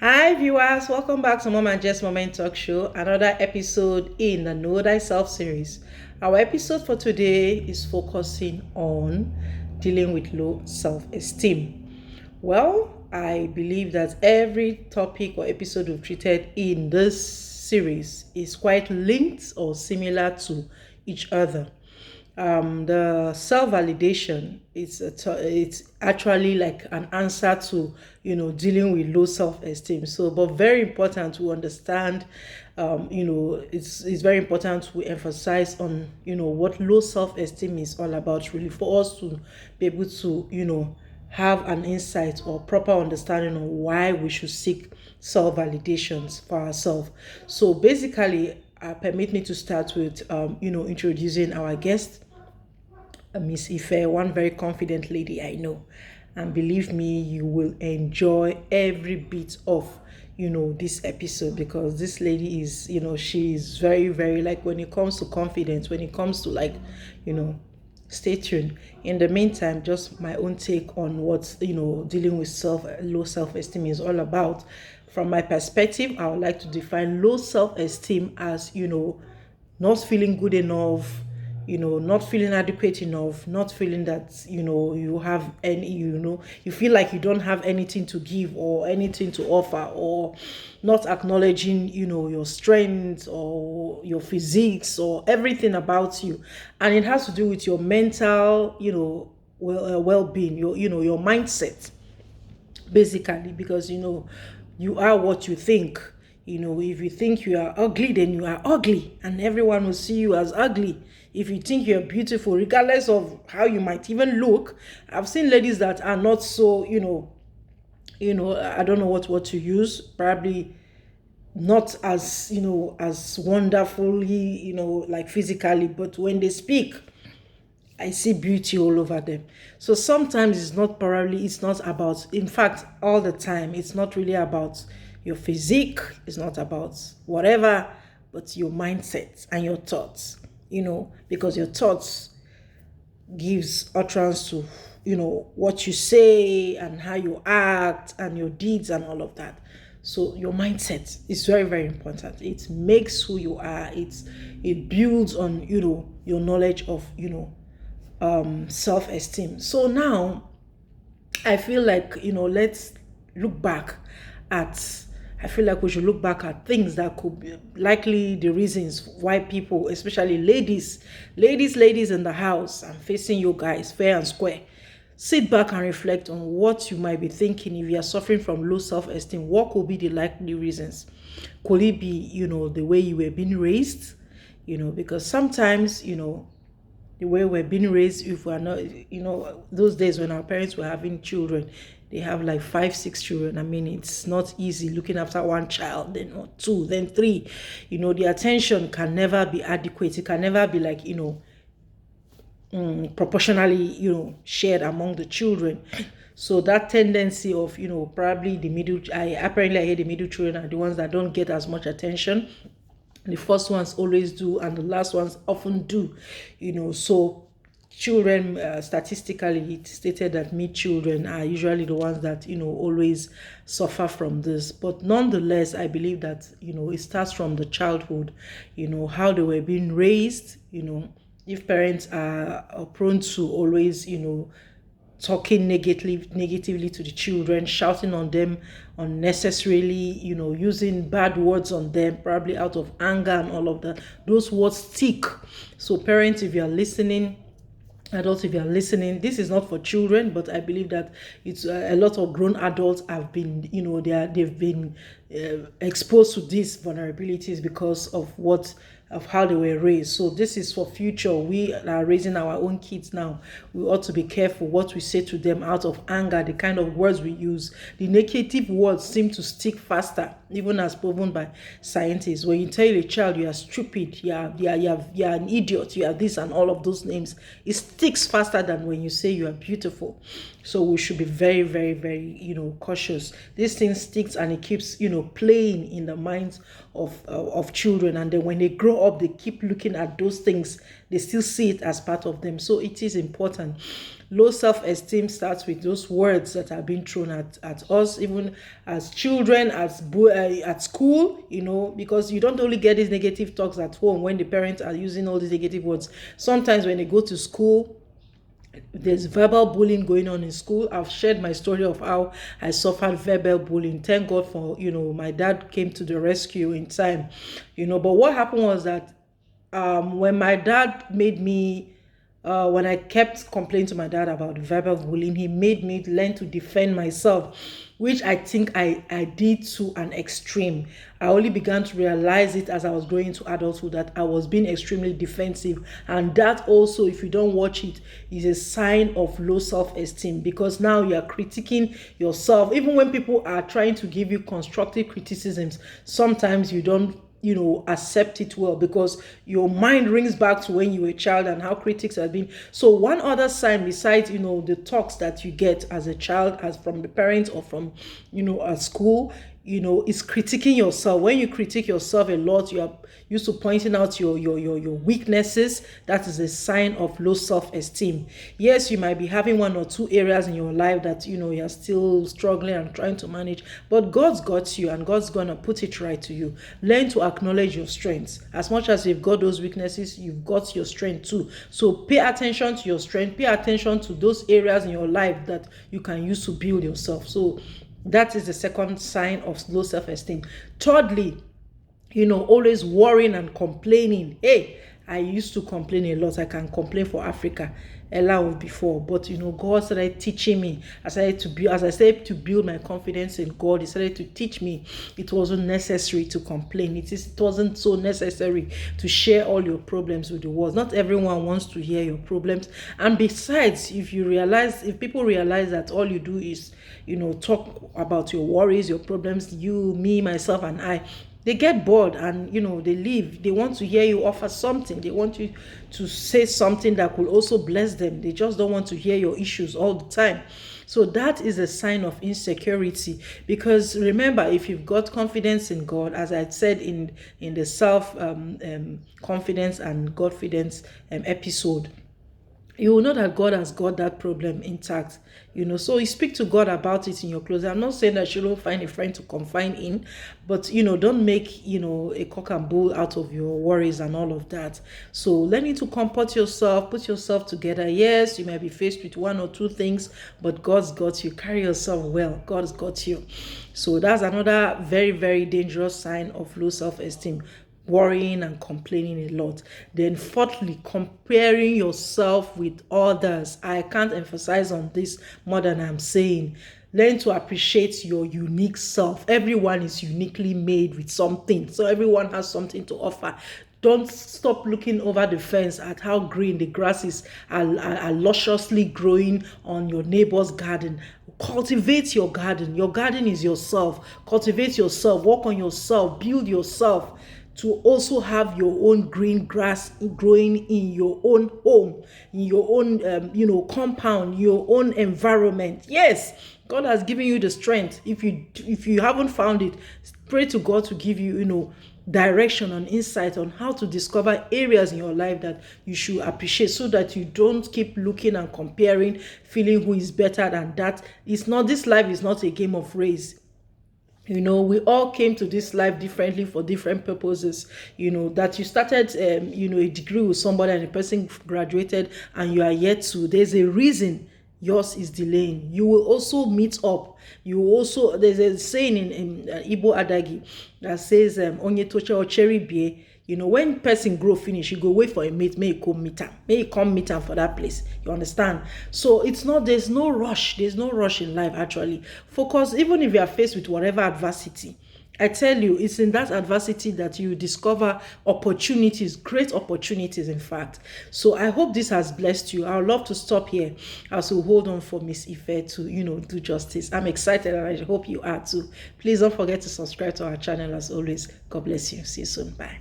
Hi, viewers. Welcome back to Mom and Jess Moment Talk Show, another episode in the Know Thyself series. Our episode for today is focusing on dealing with low self esteem. Well, I believe that every topic or episode we've treated in this series is quite linked or similar to each other. The self-validation it's actually like an answer to dealing with low self-esteem. So but very important to understand. It's very important to emphasize on what low self-esteem is all about, really, for us to be able to have an insight or proper understanding on why we should seek self-validations for ourselves. So basically, permit me to start with introducing our guest, Miss Ife, one very confident lady I know. And believe me, you will enjoy every bit of this episode, because this lady is, she is very, very, like, when it comes to confidence, when it comes to, like, stay tuned. In the meantime, just my own take on what dealing with low self-esteem is all about. From my perspective, I would like to define low self-esteem as not feeling good enough, not feeling adequate enough, not feeling that you have any, you feel like you don't have anything to give or anything to offer, or not acknowledging your strengths or your physiques or everything about you. And it has to do with your mental well-being, your mindset, basically, because you are what you think. If you think you are ugly, then you are ugly, and everyone will see you as ugly. If you think you're beautiful, regardless of how you might even look, I've seen ladies that are not so, I don't know what to use, probably not as as wonderfully, like physically, but when they speak, I see beauty all over them. So sometimes it's not about, in fact, all the time, it's not really about your physique, it's not about whatever, but your mindset and your thoughts, because your thoughts gives utterance to, what you say and how you act and your deeds and all of that. So your mindset is very, very important. It makes who you are. It builds on, your knowledge of, self-esteem. So now I feel like, let's look back at, I feel like we should look back at things that could be likely the reasons why people, especially ladies in the house, I'm facing you guys fair and square. Sit back and reflect on what you might be thinking. If you are suffering from low self-esteem, what could be the likely reasons? Could it be, the way you were being raised? Because sometimes, the way we're being raised, if we're not, those days when our parents were having children, they have like 5 6 children. I mean, it's not easy looking after one child, then or two, then three. The attention can never be adequate. It can never be like, proportionally, shared among the children. So that tendency of, probably the middle, apparently I hear the middle children are the ones that don't get as much attention. The first ones always do, and the last ones often do. So children, statistically, it's stated that mid children are usually the ones that always suffer from this. But nonetheless, I believe that it starts from the childhood, how they were being raised. If parents are prone to always talking negatively to the children, shouting on them unnecessarily, using bad words on them, probably out of anger and all of that, those words stick. So parents, if you are listening, adults, if you are listening, this is not for children, but I believe that it's a lot of grown adults have been, they've been exposed to these vulnerabilities because of how they were raised. So this is for future. We are raising our own kids now. We ought to be careful what we say to them out of anger, the kind of words we use. The negative words seem to stick faster, even as proven by scientists. When you tell a child you are stupid, you are an idiot, you are this and all of those names, it sticks faster than when you say you are beautiful. So we should be very, very, very, cautious. This thing sticks and it keeps, playing in the minds of children. And then when they grow up, they keep looking at those things. They still see it as part of them. So it is important. Low self-esteem starts with those words that are being thrown at us, even as children, at school, because you don't only get these negative talks at home when the parents are using all these negative words. Sometimes when they go to school, there's verbal bullying going on in school. I've shared my story of how I suffered verbal bullying. Thank God for, my dad came to the rescue in time, but what happened was that when my dad made me, when I kept complaining to my dad about verbal bullying, he made me learn to defend myself, which I think I did to an extreme. I only began to realize it as I was growing into adulthood that I was being extremely defensive. And that also, if you don't watch it, is a sign of low self-esteem, because now you are critiquing yourself. Even when people are trying to give you constructive criticisms, sometimes you don't accept it well, because your mind rings back to when you were a child and how critics have been. So one other sign besides the talks that you get as a child, as from the parents or from at school, is critiquing yourself. When you critique yourself a lot, you are used to pointing out your weaknesses. That is a sign of low self-esteem. Yes, you might be having one or two areas in your life that you're still struggling and trying to manage, but God's got you and God's gonna put it right to you. Learn to acknowledge your strengths. As much as you've got those weaknesses, you've got your strength too. So pay attention to your strength. Pay attention to those areas in your life that you can use to build yourself. So that is the second sign of low self-esteem. Thirdly, always worrying and complaining. Hey, I used to complain a lot. I can complain for Africa a lot before, but God started teaching me. As I started to build my confidence in God, He started to teach me it wasn't necessary to complain. It wasn't so necessary to share all your problems with the world. Not everyone wants to hear your problems. And besides, if people realize that all you do is talk about your worries, your problems, you, me, myself, and I, they get bored and they leave. They want to hear you offer something. They want you to say something that could also bless them. They just don't want to hear your issues all the time. So that is a sign of insecurity, because remember, if you've got confidence in God, as I said in the self confidence and Godfidence episode, you will know that God has got that problem intact. So you speak to God about it in your closet. I'm not saying that you don't find a friend to confide in, but don't make a cock and bull out of your worries and all of that. So learning to comport yourself, put yourself together. Yes, you might be faced with one or two things, but God's got you. Carry yourself well. God's got you. So that's another very, very dangerous sign of low self-esteem. Worrying and complaining a lot. Then fourthly, comparing yourself with others. I can't emphasize on this more than I'm saying. Learn to appreciate your unique self. Everyone is uniquely made with something, so everyone has something to offer. Don't stop looking over the fence at how green the grasses are lusciously growing on your neighbor's garden. Cultivate your garden. Your garden is yourself. Cultivate yourself. Work on yourself. Build yourself to also have your own green grass growing in your own home, in your own compound, your own environment. Yes, God has given you the strength. If you haven't found it, pray to God to give you direction and insight on how to discover areas in your life that you should appreciate, so that you don't keep looking and comparing, feeling who is better than that. This life is not a game of race. We all came to this life differently for different purposes. That you started, a degree with somebody and the person graduated and you are yet to. There's a reason yours is delaying. You will also meet up. There's a saying in Igbo Adagi that says, Onye tocha or cherry bie. When person grow finish, you go wait for a mate, may you come meet am for that place. You understand? So there's no rush. There's no rush in life, actually. Focus, even if you are faced with whatever adversity. I tell you, it's in that adversity that you discover opportunities, great opportunities, in fact. So I hope this has blessed you. I would love to stop here as we hold on for Miss Ife to, do justice. I'm excited and I hope you are too. Please don't forget to subscribe to our channel as always. God bless you. See you soon. Bye.